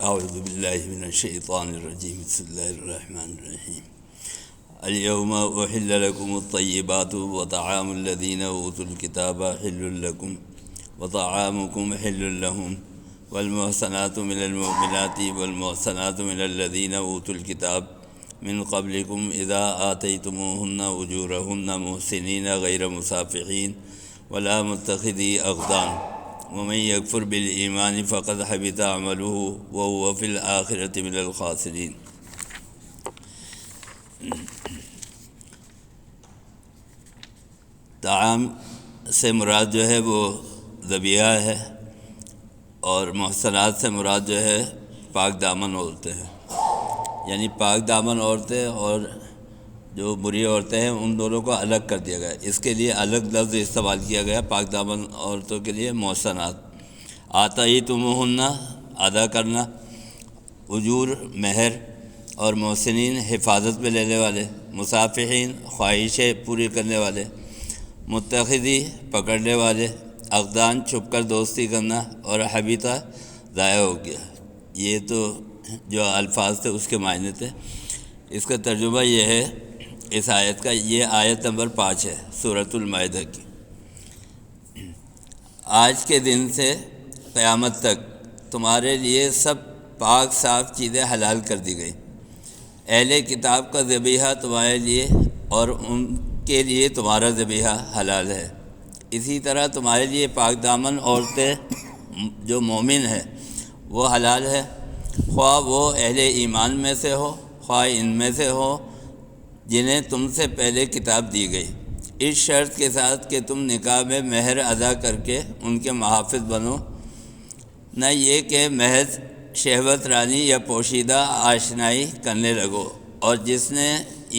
اعوذ باللہ من الشیطان الرجیم بسم اللہ الرحمن الرحیم اليوم احل لكم الطیبات وطعام الذین اوتوا الکتاب حل لكم وطعامكم حل لهم والمحصنات من المؤمنات والمحصنات من الذین اوتوا الکتاب من قبلكم اذا آتیتموهن اجورهن محسنین غیر مسافحین ولا متخذی اخدان ومن یکفر بالایمان فقد حبط عمله وهو فی الآخرة من الخاسرین۔ طعام سے مراد جو ہے وہ ذبیحہ ہے، اور محصنات سے مراد جو ہے پاک دامن عورتیں ہیں، یعنی پاک دامن عورتیں اور جو بری عورتیں ہیں ان دونوں کو الگ کر دیا گیا۔ اس کے لیے الگ لفظ استعمال کیا گیا پاک دامن عورتوں کے لیے محصنات۔ آتیتموہن ادا کرنا، اجور مہر، اور محسنین حفاظت میں لینے والے، مصافحین خواہشیں پوری کرنے والے، متخذی پکڑنے والے، اقدان چھپ کر دوستی کرنا، اور حبیطہ ضائع ہو گیا۔ یہ تو جو الفاظ تھے اس کے معنی تھے۔ اس کا ترجمہ یہ ہے اس آیت کا، یہ آیت نمبر 5 ہے سورۃ المائدہ کی۔ آج کے دن سے قیامت تک تمہارے لیے سب پاک صاف چیزیں حلال کر دی گئی۔ اہل کتاب کا ذبیحہ تمہارے لیے اور ان کے لیے تمہارا ذبیحہ حلال ہے۔ اسی طرح تمہارے لیے پاک دامن عورتیں جو مومن ہیں وہ حلال ہے، خواہ وہ اہل ایمان میں سے ہو خواہ ان میں سے ہو جنہیں تم سے پہلے کتاب دی گئی، اس شرط کے ساتھ کہ تم نکاح میں مہر ادا کر کے ان کے محافظ بنو، نہ یہ کہ محض شہوت رانی یا پوشیدہ آشنائی کرنے لگو، اور جس نے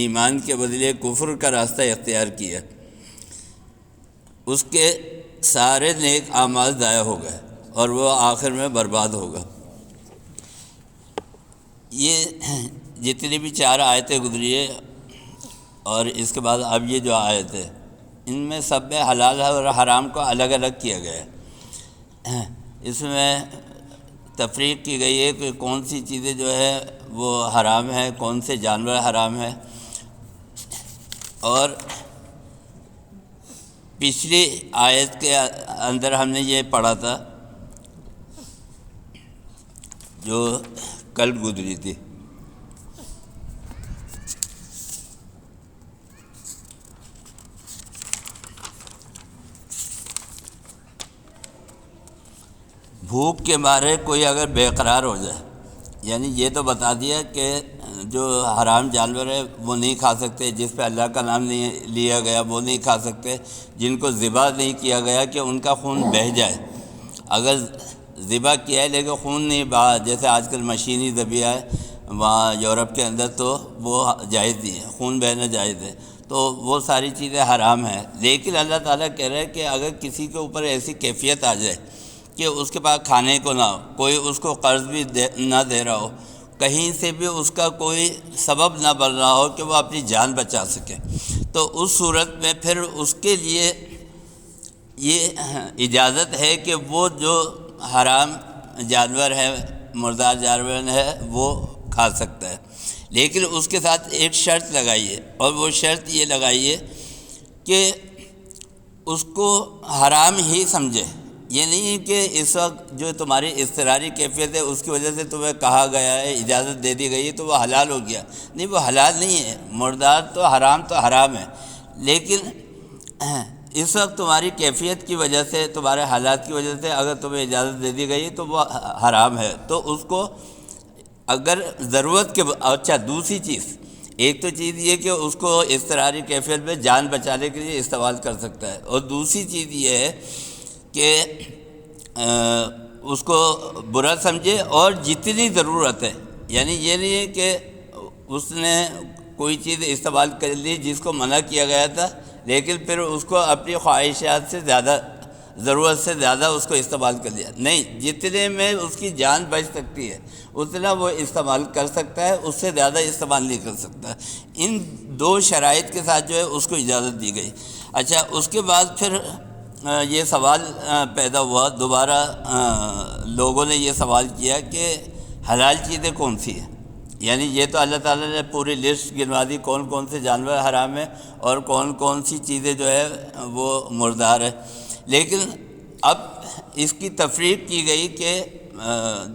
ایمان کے بدلے کفر کا راستہ اختیار کیا اس کے سارے نیک اعمال ضائع ہو گئے اور وہ آخر میں برباد ہوگا۔ یہ جتنی بھی 4 آیتیں گزری ہے اور اس کے بعد اب یہ جو آیت ہے، ان میں سب میں حلال اور حرام کو الگ الگ کیا گیا ہے۔ اس میں تفریق کی گئی ہے کہ کون سی چیزیں جو ہے وہ حرام ہے، کون سے جانور حرام ہے۔ اور پچھلی آیت کے اندر ہم نے یہ پڑھا تھا جو کل گزری تھی، بھوک کے مارے کوئی اگر بے قرار ہو جائے، یعنی یہ تو بتا دیا کہ جو حرام جانور ہے وہ نہیں کھا سکتے، جس پہ اللہ کا نام نہیں لیا گیا وہ نہیں کھا سکتے، جن کو ذبح نہیں کیا گیا کہ ان کا خون بہہ جائے۔ اگر ذبح کیا ہے لیکن خون نہیں بہا، جیسے آج کل مشینی ذبیحہ ہے وہاں یورپ کے اندر، تو وہ جائز نہیں ہے، خون بہنا جائز ہے، تو وہ ساری چیزیں حرام ہیں۔ لیکن اللہ تعالیٰ کہہ رہے ہیں کہ اگر کسی کے اوپر ایسی کیفیت آ جائے کہ اس کے پاس کھانے کو نہ ہو، کوئی اس کو قرض بھی نہ دے رہا ہو، کہیں سے بھی اس کا کوئی سبب نہ بن رہا ہو کہ وہ اپنی جان بچا سکے، تو اس صورت میں پھر اس کے لیے یہ اجازت ہے کہ وہ جو حرام جانور ہے، مردار جانور ہے، وہ کھا سکتا ہے، لیکن اس کے ساتھ ایک شرط لگائیے، اور وہ شرط یہ لگائیے کہ اس کو حرام ہی سمجھے۔ یہ نہیں کہ اس وقت جو تمہاری اضطراری کیفیت ہے اس کی وجہ سے تمہیں کہا گیا ہے، اجازت دے دی گئی ہے تو وہ حلال ہو گیا، نہیں، وہ حلال نہیں ہے۔ مردار تو حرام ہے، لیکن اس وقت تمہاری کیفیت کی وجہ سے، تمہارے حالات کی وجہ سے اگر تمہیں اجازت دے دی گئی تو وہ حرام ہے، تو اس کو اگر ضرورت کے اچھا دوسری چیز، ایک تو چیز یہ کہ اس کو اضطراری کیفیت میں جان بچانے کے لیے استعمال کر سکتا ہے، اور دوسری چیز یہ ہے کہ اس کو برا سمجھے، اور جتنی ضرورت ہے، یعنی یہ نہیں ہے کہ اس نے کوئی چیز استعمال کر لی جس کو منع کیا گیا تھا، لیکن پھر اس کو اپنی خواہشات سے زیادہ، ضرورت سے زیادہ اس کو استعمال کر لیا۔ نہیں، جتنے میں اس کی جان بچ سکتی ہے اتنا وہ استعمال کر سکتا ہے، اس سے زیادہ استعمال نہیں کر سکتا۔ ان 2 شرائط کے ساتھ جو ہے اس کو اجازت دی گئی۔ اچھا، اس کے بعد پھر یہ سوال پیدا ہوا دوبارہ، لوگوں نے یہ سوال کیا کہ حلال چیزیں کون سی ہیں؟ یعنی یہ تو اللہ تعالیٰ نے پوری لسٹ گنوا دی کون کون سے جانور حرام ہیں اور کون کون سی چیزیں جو ہے وہ مردار ہے، لیکن اب اس کی تفریق کی گئی کہ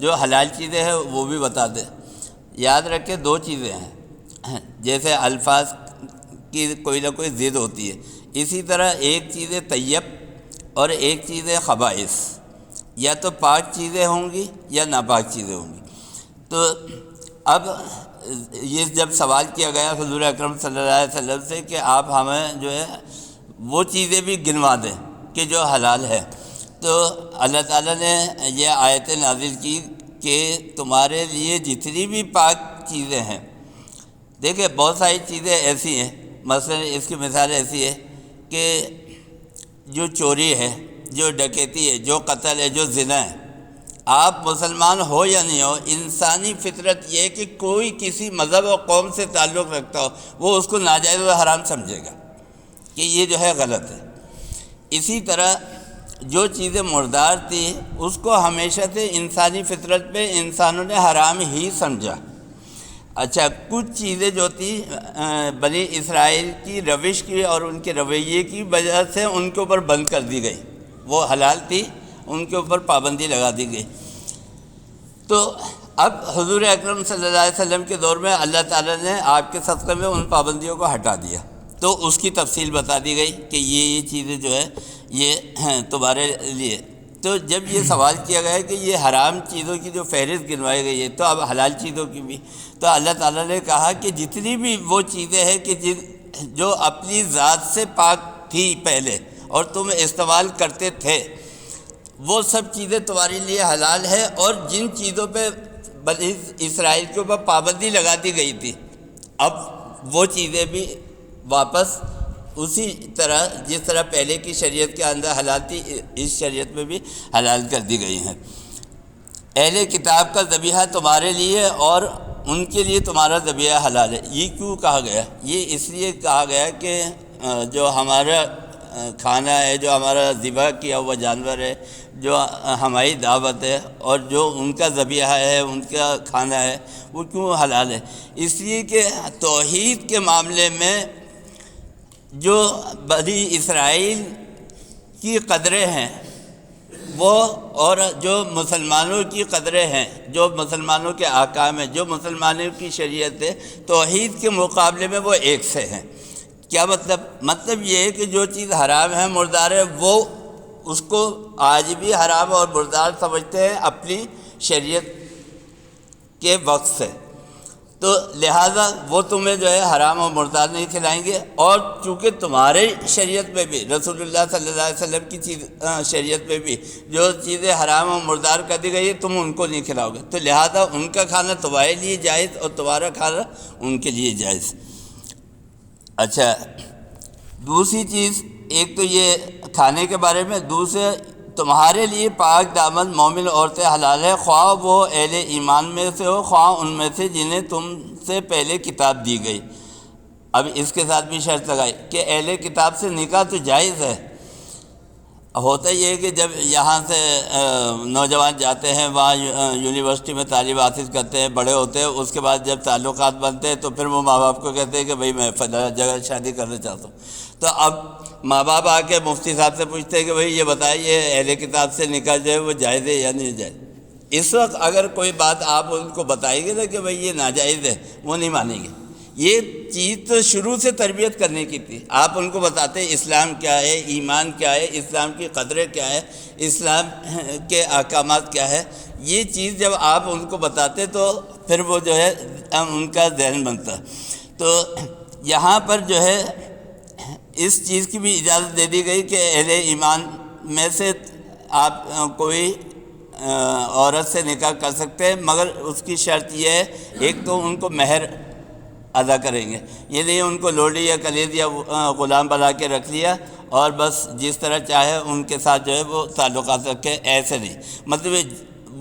جو حلال چیزیں ہیں وہ بھی بتا دیں۔ یاد رکھیں دو چیزیں ہیں، جیسے الفاظ کی کوئی نہ کوئی ضد ہوتی ہے، اسی طرح ایک چیز ہے طیب اور ایک چیز ہے خبائث، یا تو پاک چیزیں ہوں گی یا ناپاک چیزیں ہوں گی۔ تو اب یہ جب سوال کیا گیا حضور اکرم صلی اللہ علیہ وسلم سے کہ آپ ہمیں جو ہے وہ چیزیں بھی گنوا دیں کہ جو حلال ہے، تو اللہ تعالیٰ نے یہ آیت نازل کی کہ تمہارے لیے جتنی بھی پاک چیزیں ہیں، دیکھیں بہت ساری چیزیں ایسی ہیں، مثلا اس کی مثال ایسی ہے کہ جو چوری ہے، جو ڈکیتی ہے، جو قتل ہے، جو زنا ہے، آپ مسلمان ہو یا نہیں ہو، انسانی فطرت یہ ہے کہ کوئی کسی مذہب اور قوم سے تعلق رکھتا ہو وہ اس کو ناجائز و حرام سمجھے گا کہ یہ جو ہے غلط ہے۔ اسی طرح جو چیزیں مردار تھیں اس کو ہمیشہ سے انسانی فطرت پہ انسانوں نے حرام ہی سمجھا۔ اچھا، کچھ چیزیں جو تھی بنی اسرائیل کی روش کی اور ان کے رویے کی وجہ سے ان کے اوپر بند کر دی گئی، وہ حلال تھی ان کے اوپر پابندی لگا دی گئی۔ تو اب حضور اکرم صلی اللہ علیہ وسلم کے دور میں اللہ تعالیٰ نے آپ کے صدقے میں ان پابندیوں کو ہٹا دیا، تو اس کی تفصیل بتا دی گئی کہ یہ چیزیں جو ہے یہ تمہارے لیے۔ تو جب یہ سوال کیا گیا کہ یہ حرام چیزوں کی جو فہرست گنوائی گئی ہے تو اب حلال چیزوں کی بھی، تو اللہ تعالیٰ نے کہا کہ جتنی بھی وہ چیزیں ہیں کہ جو اپنی ذات سے پاک تھی پہلے اور تم استعمال کرتے تھے، وہ سب چیزیں تمہارے لیے حلال ہے، اور جن چیزوں پہ بنی اسرائیل کے اوپر پابندی لگا دی گئی تھی اب وہ چیزیں بھی واپس اسی طرح جس طرح پہلے کی شریعت کے اندر حلال تھی اس شریعت میں بھی حلال کر دی گئی ہیں۔ اہل کتاب کا ذبیحہ تمہارے لیے اور ان کے لیے تمہارا ذبیحہ حلال ہے۔ یہ کیوں کہا گیا؟ یہ اس لیے کہا گیا کہ جو ہمارا کھانا ہے، جو ہمارا ذبح کیا ہوا جانور ہے، جو ہماری دعوت ہے اور جو ان کا ذبیحہ ہے، ان کا کھانا ہے، وہ کیوں حلال ہے؟ اس لیے کہ توحید کے معاملے میں جو بنی اسرائیل کی قدریں ہیں وہ، اور جو مسلمانوں کی قدریں ہیں، جو مسلمانوں کے احکام ہیں، جو مسلمانوں کی شریعت ہے، توحید کے مقابلے میں وہ ایک سے ہیں۔ کیا مطلب؟ مطلب یہ ہے کہ جو چیز حرام ہے، مردار ہے، وہ اس کو آج بھی حرام اور مردار سمجھتے ہیں اپنی شریعت کے وقت سے، تو لہٰذا وہ تمہیں جو ہے حرام اور مردار نہیں کھلائیں گے، اور چونکہ تمہارے شریعت میں بھی رسول اللہ صلی اللہ علیہ وسلم کی شریعت میں بھی جو چیزیں حرام اور مردار کر دی گئی تم ان کو نہیں کھلاؤ گے، تو لہٰذا ان کا کھانا تمہارے لیے جائز اور تمہارا کھانا ان کے لیے جائز۔ اچھا، دوسری چیز، ایک تو یہ کھانے کے بارے میں، دوسرے تمہارے لیے پاک دامن مومن عورتیں حلال ہے، خواہ وہ اہل ایمان میں سے ہو، خواہ ان میں سے جنہیں تم سے پہلے کتاب دی گئی۔ اب اس کے ساتھ بھی شرط لگائی کہ اہل کتاب سے نکاح تو جائز ہے۔ ہوتا یہ ہے کہ جب یہاں سے نوجوان جاتے ہیں وہاں یونیورسٹی میں تعلیم حاصل کرتے ہیں، بڑے ہوتے ہیں، اس کے بعد جب تعلقات بنتے ہیں تو پھر وہ ماں باپ کو کہتے ہیں کہ بھئی میں فلاں جگہ شادی کرنا چاہتا ہوں، تو اب ماں باپ آ کے مفتی صاحب سے پوچھتے ہیں کہ بھئی یہ بتائیے اہل کتاب سے نکاح جو ہے وہ جائز ہے یا نہیں جائز۔ اس وقت اگر کوئی بات آپ ان کو بتائیں گے نا کہ بھئی یہ ناجائز ہے، وہ نہیں مانیں گے۔ یہ چیز تو شروع سے تربیت کرنے کی تھی، آپ ان کو بتاتے اسلام کیا ہے، ایمان کیا ہے، اسلام کی قدریں کیا ہے، اسلام کے احکامات کیا ہے، یہ چیز جب آپ ان کو بتاتے تو پھر وہ جو ہے ان کا ذہن بنتا۔ تو یہاں پر جو ہے اس چیز کی بھی اجازت دے دی گئی کہ اہل ایمان میں سے آپ کوئی عورت سے نکاح کر سکتے ہیں، مگر اس کی شرط یہ ہے ایک تو ان کو مہر ادا کریں گے، یہ نہیں ان کو لوڈی یا کلید یا غلام بنا کے رکھ لیا اور بس جس طرح چاہے ان کے ساتھ جو ہے وہ تعلقات رکھے، ایسے نہیں۔ مطلب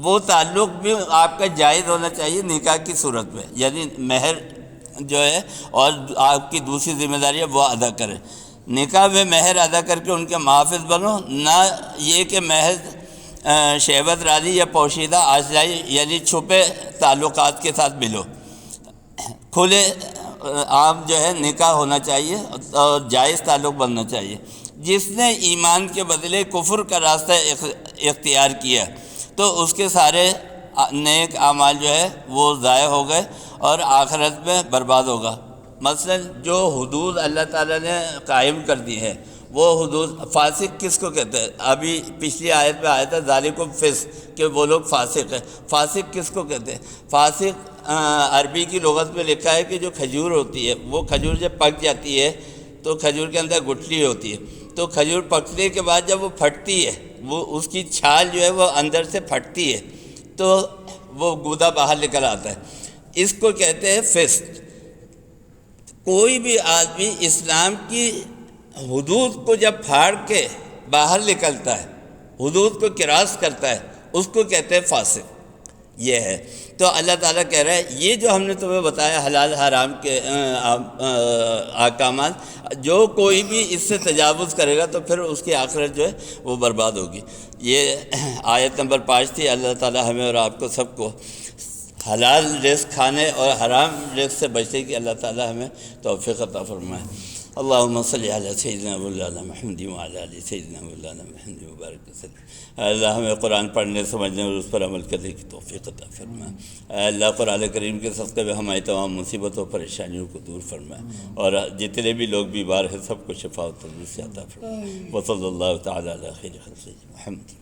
وہ تعلق بھی آپ کا جائز ہونا چاہیے نکاح کی صورت میں، یعنی مہر جو ہے اور آپ کی دوسری ذمہ داری ہے وہ ادا کریں۔ نکاح میں مہر ادا کر کے ان کے محافظ بنو، نہ یہ کہ محض شہوت رانی یا پوشیدہ آشنائی یعنی چھپے تعلقات کے ساتھ ملو. کھلے عام جو ہے نکاح ہونا چاہیے اور جائز تعلق بننا چاہیے. جس نے ایمان کے بدلے کفر کا راستہ اختیار کیا تو اس کے سارے نیک اعمال جو ہے وہ ضائع ہو گئے اور آخرت میں برباد ہوگا. مثلا جو حدود اللہ تعالیٰ نے قائم کر دی ہے وہ حدود. فاسق کس کو کہتے ہیں؟ ابھی پچھلی آیت میں آیا تھا ذالکم فسق کہ وہ لوگ فاسق ہیں. فاسق کس کو کہتے ہیں؟ فاسق عربی کی لغت میں لکھا ہے کہ جو کھجور ہوتی ہے وہ کھجور جب پک جاتی ہے تو کھجور کے اندر گٹھلی ہوتی ہے، تو کھجور پکنے کے بعد جب وہ پھٹتی ہے وہ اس کی چھال جو ہے وہ اندر سے پھٹتی ہے تو وہ گودا باہر نکل آتا ہے. اس کو کہتے ہیں فسق. کوئی بھی آدمی اسلام کی حدود کو جب پھاڑ کے باہر نکلتا ہے، حدود کو کراس کرتا ہے، اس کو کہتے ہیں فاسق. یہ ہے. تو اللہ تعالیٰ کہہ رہا ہے یہ جو ہم نے تمہیں بتایا حلال حرام کے احکامات، جو کوئی بھی اس سے تجاوز کرے گا تو پھر اس کی آخرت جو ہے وہ برباد ہوگی. یہ آیت نمبر 5 تھی. اللہ تعالیٰ ہمیں اور آپ کو سب کو حلال رزق کھانے اور حرام رزق سے بچنے کی اللہ تعالیٰ ہمیں توفیق عطا فرمائے. اللہم صلی علی سیدنا مولانا محمد وعلی آل سیدنا مولانا محمد مبارک وسلم. اللہ ہمیں قرآن پڑھنے سمجھنے اور اس پر عمل کرنے کی توفیق عطا فرمائے. اللہ قرآن کریم کے صدقے میں ہماری تمام مصیبتوں پریشانیوں کو دور فرمائے اور جتنے بھی لوگ بیمار ہیں سب کو شفا و تندرستی عطا فرمائے. وصلی اللہ تعالی علی خیر خلقہ محمد.